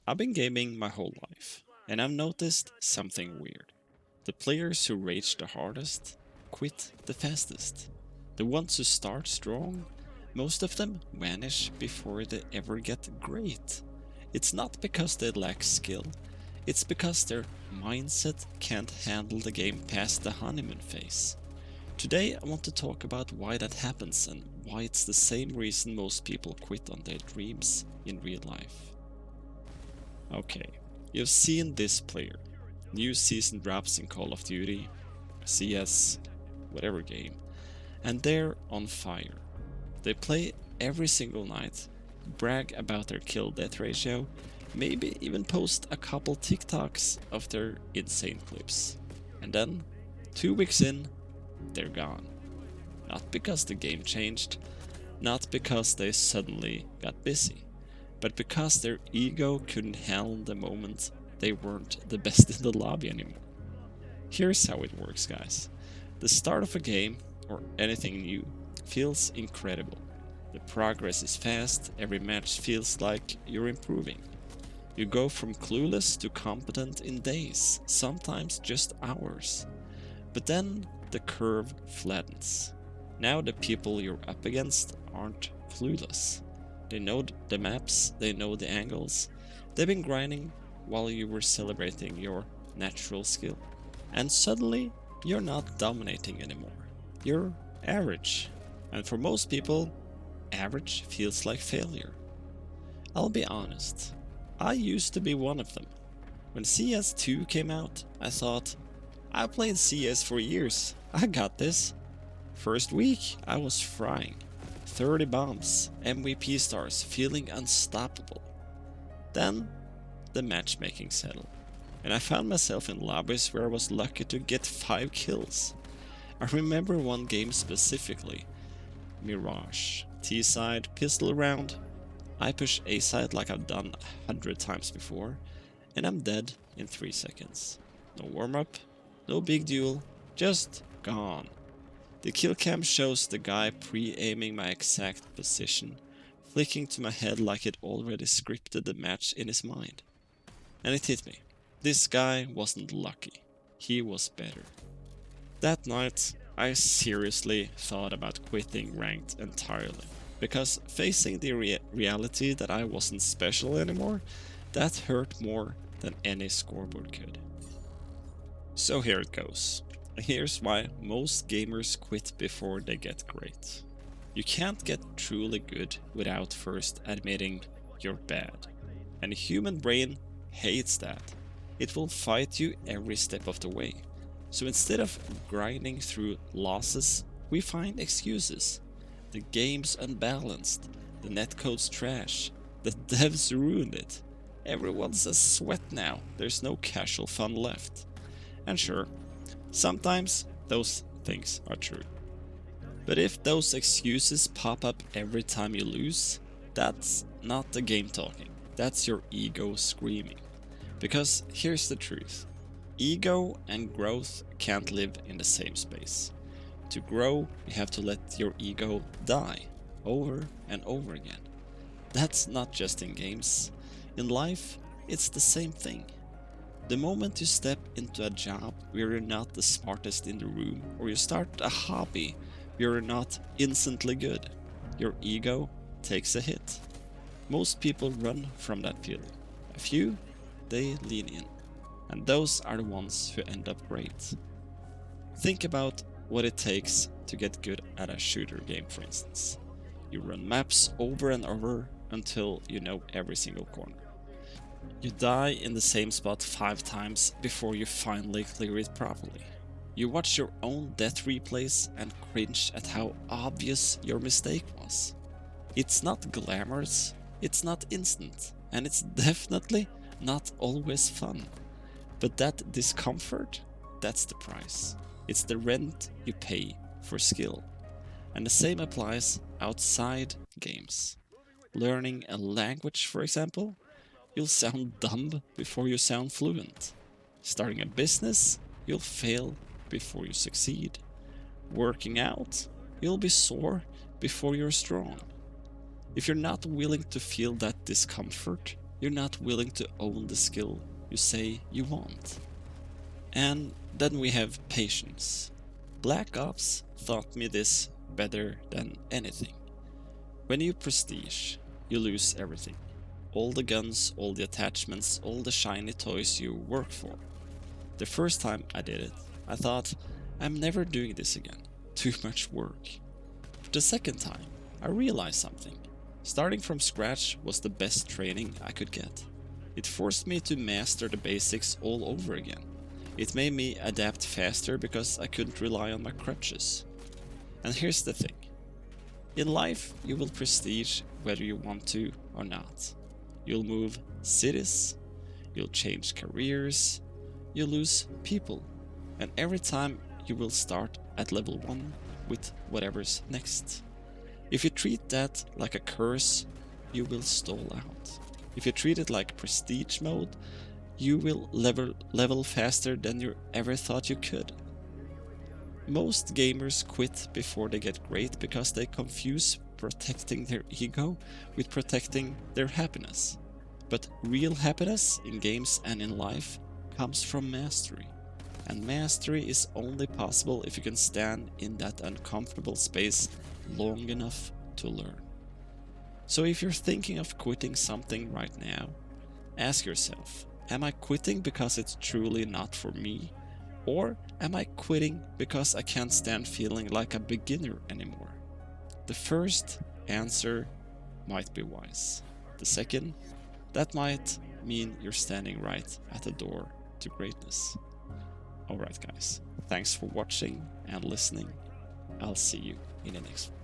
I've been gaming my whole life, and I've noticed something weird. The players who rage the hardest quit the fastest. The ones who start strong, most of them vanish before they ever get great. It's not because they lack skill, it's because their mindset can't handle the game past the honeymoon phase. Today I want to talk about why that happens and why it's the same reason most people quit on their dreams in real life. Okay, you've seen this player. New season drops in Call of Duty, CS, whatever game, and they're on fire. They play every single night, brag about their kill death ratio, maybe even post a couple TikToks of their insane clips. And then, 2 weeks in, they're gone. Not because the game changed, not because they suddenly got busy, but because their ego couldn't handle the moment they weren't the best in the lobby anymore. Here's how it works, guys. The start of a game, or anything new, feels incredible. The progress is fast, every match feels like you're improving. You go from clueless to competent in days, sometimes just hours. But then the curve flattens. Now the people you're up against aren't clueless. They know the maps, they know the angles. They've been grinding while you were celebrating your natural skill. And suddenly, you're not dominating anymore. You're average. And for most people, average feels like failure. I'll be honest, I used to be one of them. When CS2 came out, I thought, I played CS for years, I got this. First week, I was frying. 30 bombs, MVP stars, feeling unstoppable. Then, the matchmaking settled, and I found myself in lobbies where I was lucky to get 5 kills. I remember one game specifically, Mirage, T-side, pistol round. I push A-side like I've done 100 times before, and I'm dead in 3 seconds. No warm-up, no big duel, just gone. The kill cam shows the guy pre-aiming my exact position, flicking to my head like it already scripted the match in his mind. And it hit me. This guy wasn't lucky. He was better. That night, I seriously thought about quitting ranked entirely. Because facing the reality that I wasn't special anymore, that hurt more than any scoreboard could. So here it goes. Here's why most gamers quit before they get great. You can't get truly good without first admitting you're bad. And the human brain hates that. It will fight you every step of the way. So instead of grinding through losses, we find excuses. The game's unbalanced, the netcode's trash, the devs ruined it. Everyone's a sweat now, there's no casual fun left. And sure, sometimes those things are true. But if those excuses pop up every time you lose, that's not the game talking, that's your ego screaming. Because here's the truth, ego and growth can't live in the same space. To grow, you have to let your ego die, over and over again. That's not just in games. In life, it's the same thing. The moment you step into a job where you're not the smartest in the room, or you start a hobby where you're not instantly good, your ego takes a hit. Most people run from that feeling. A few, they lean in. And those are the ones who end up great. Think about what it takes to get good at a shooter game, for instance. You run maps over and over until you know every single corner. You die in the same spot 5 times before you finally clear it properly. You watch your own death replays and cringe at how obvious your mistake was. It's not glamorous, it's not instant, and it's definitely not always fun. But that discomfort, that's the price. It's the rent you pay for skill. And the same applies outside games. Learning a language, for example, you'll sound dumb before you sound fluent. Starting a business, you'll fail before you succeed. Working out, you'll be sore before you're strong. If you're not willing to feel that discomfort, you're not willing to own the skill you say you want. And then we have patience. Black Ops taught me this better than anything. When you prestige, you lose everything. All the guns, all the attachments, all the shiny toys you work for. The first time I did it, I thought, I'm never doing this again. Too much work. But the second time, I realized something. Starting from scratch was the best training I could get. It forced me to master the basics all over again. It made me adapt faster because I couldn't rely on my crutches. And here's the thing. In life, you will prestige whether you want to or not. You'll move cities, you'll change careers, you'll lose people, and every time you will start at level 1 with whatever's next. If you treat that like a curse, you will stall out. If you treat it like prestige mode, you will level faster than you ever thought you could. Most gamers quit before they get great because they confuse protecting their ego with protecting their happiness. But real happiness in games and in life comes from mastery. And mastery is only possible if you can stand in that uncomfortable space long enough to learn. So if you're thinking of quitting something right now, ask yourself, am I quitting because it's truly not for me? Or am I quitting because I can't stand feeling like a beginner anymore? The first answer might be wise. The second, that might mean you're standing right at the door to greatness. Alright guys, thanks for watching and listening. I'll see you in the next one.